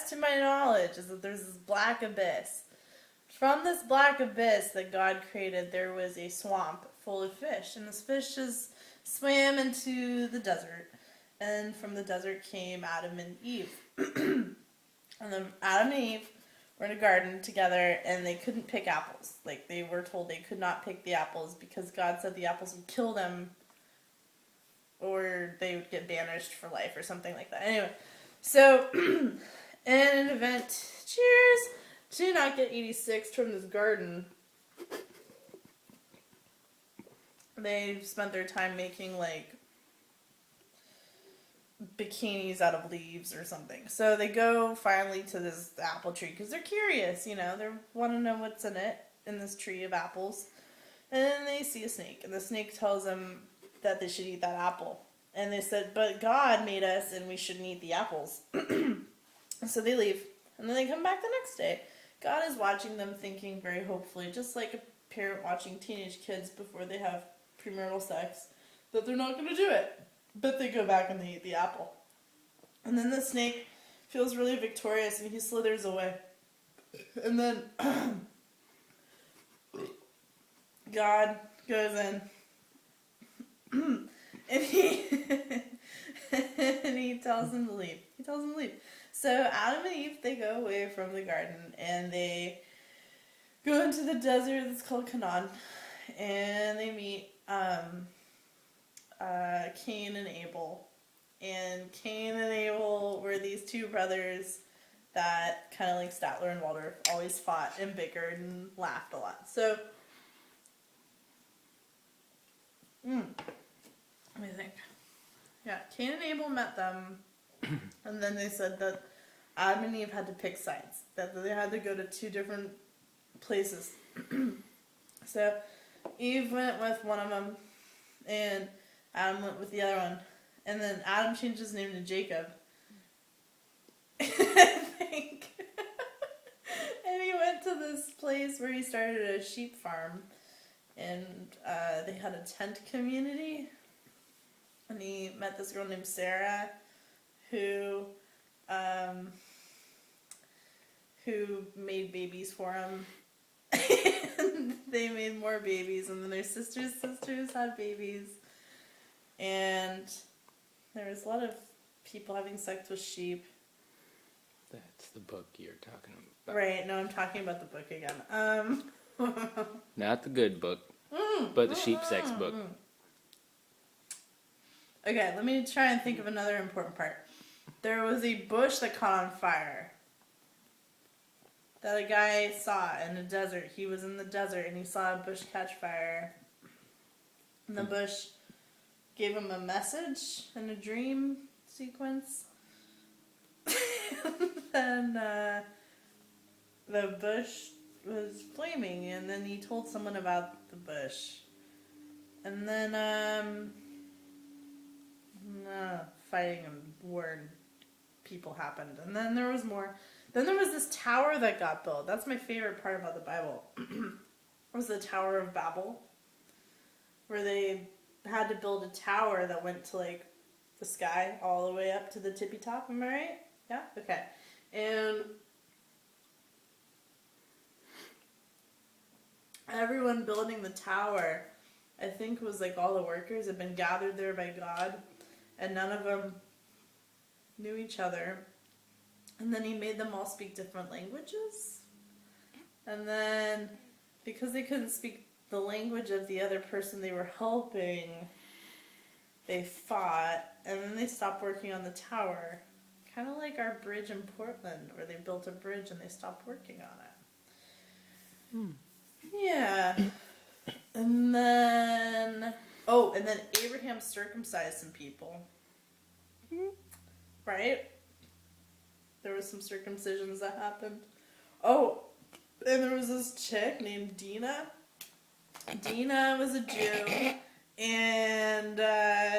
best to my knowledge is that there's this black abyss. From this black abyss that God created, there was a swamp full of fish, and this fish just swam into the desert. And from the desert came Adam and Eve. And then Adam and Eve were in a garden together, and they couldn't pick apples. Like, they were told they could not pick the apples because God said the apples would kill them, or they would get banished for life or something like that. Anyway, so in an event, cheers, to not get 86 from this garden, they spent their time making, like, bikinis out of leaves or something. So they go finally to this apple tree because they're curious, you know, they want to know what's in it, in this tree of apples. And then they see a snake, and the snake tells them that they should eat that apple. And they said, but God made us and we shouldn't eat the apples. So they leave, and then they come back the next day. God is watching them, thinking very hopefully, just like a parent watching teenage kids before they have premarital sex, that they're not going to do it. But they go back and they eat the apple. And then the snake feels really victorious and he slithers away. And then God goes in and he and he tells them to leave. He tells them to leave. So Adam and Eve, they go away from the garden and they go into the desert that's called Canaan, and they meet Cain and Abel. And Cain and Abel were these two brothers that, kind of like Statler and Waldorf, always fought and bickered and laughed a lot. So, let me think. Yeah, Cain and Abel met them, and then they said that Adam and Eve had to pick sides, that they had to go to two different places. So, Eve went with one of them, and Adam went with the other one. And then Adam changed his name to Jacob. I think. And he went to this place where he started a sheep farm. And they had a tent community. And he met this girl named Sarah who made babies for him. And they made more babies. And then their sisters had babies. And there was a lot of people having sex with sheep. That's the book you're talking about. Right, no, I'm talking about the book again. Not the good book, but the sheep sex book. Okay, let me try and think of another important part. There was a bush that caught on fire that a guy saw in the desert. He was in the desert and he saw a bush catch fire. And the bush gave him a message in a dream sequence. Then the bush was flaming, and then he told someone about the bush. And then fighting and war and people happened. And then there was more. Then there was this tower that got built. That's my favorite part about the Bible. It was the Tower of Babel, where they had to build a tower that went to, like, the sky all the way up to the tippy top. Am I right? Yeah? Okay. And everyone building the tower, I think, was like all the workers had been gathered there by God, and none of them knew each other. And then he made them all speak different languages. And then, because they couldn't speak the language of the other person they were helping, they fought, and then they stopped working on the tower. Kind of like our bridge in Portland, where they built a bridge and they stopped working on it. Yeah. And then Abraham circumcised some people. Right? There was some circumcisions that happened. Oh, and there was this chick named Dinah. Dinah was a Jew, and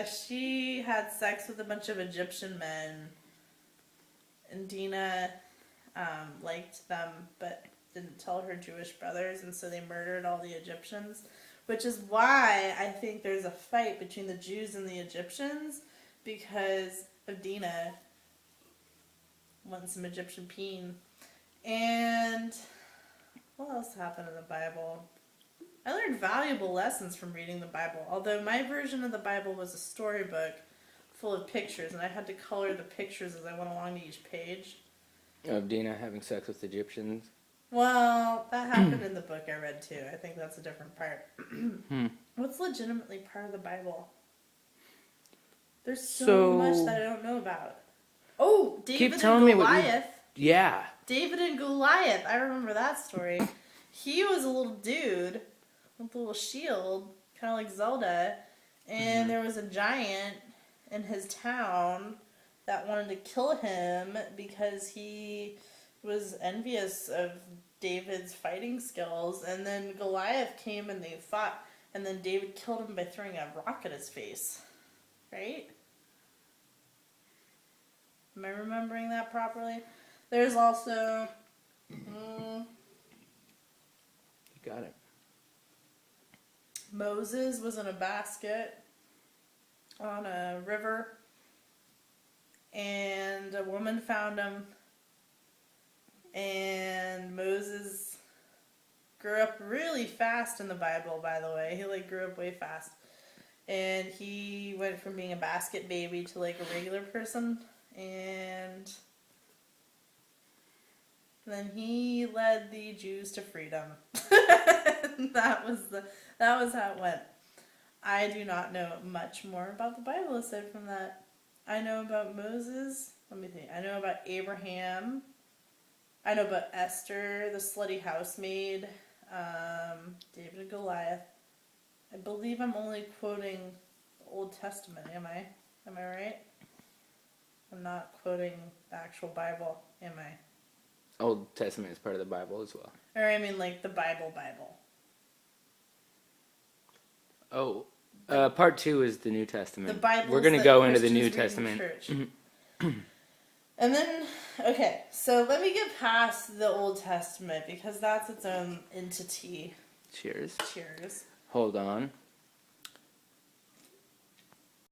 she had sex with a bunch of Egyptian men. And Dinah liked them, but didn't tell her Jewish brothers, and so they murdered all the Egyptians. Which is why I think there's a fight between the Jews and the Egyptians, because of Dinah. wanting some Egyptian peen. And what else happened in the Bible? I learned valuable lessons from reading the Bible, although my version of the Bible was a storybook full of pictures, and I had to color the pictures as I went along to each page. Of Dina having sex with Egyptians. Well, that happened in the book I read too. I think that's a different part. What's legitimately part of the Bible? There's so much that I don't know about. Oh, David and Goliath. Yeah. David and Goliath. I remember that story. He was a little dude with a little shield, kind of like Zelda, and there was a giant in his town that wanted to kill him because he was envious of David's fighting skills, and then Goliath came and they fought, and then David killed him by throwing a rock at his face. Right? Am I remembering that properly? There's also... You got it. Moses was in a basket on a river, and a woman found him, and Moses grew up really fast in the Bible, by the way. He grew up way fast, and he went from being a basket baby to a regular person, and then he led the Jews to freedom. that was how it went. I do not know much more about the Bible aside from that. I know about Moses. Let me think. I know about Abraham. I know about Esther, the slutty housemaid, David and Goliath. I believe I'm only quoting the Old Testament. Am I? Am I right? I'm not quoting the actual Bible, am I? Old Testament is part of the Bible as well. Or I mean the Bible. Oh, part 2 is the New Testament. The Bible. We're going to go into the New Testament. And then, okay, so let me get past the Old Testament because that's its own entity. Cheers. Cheers. Hold on.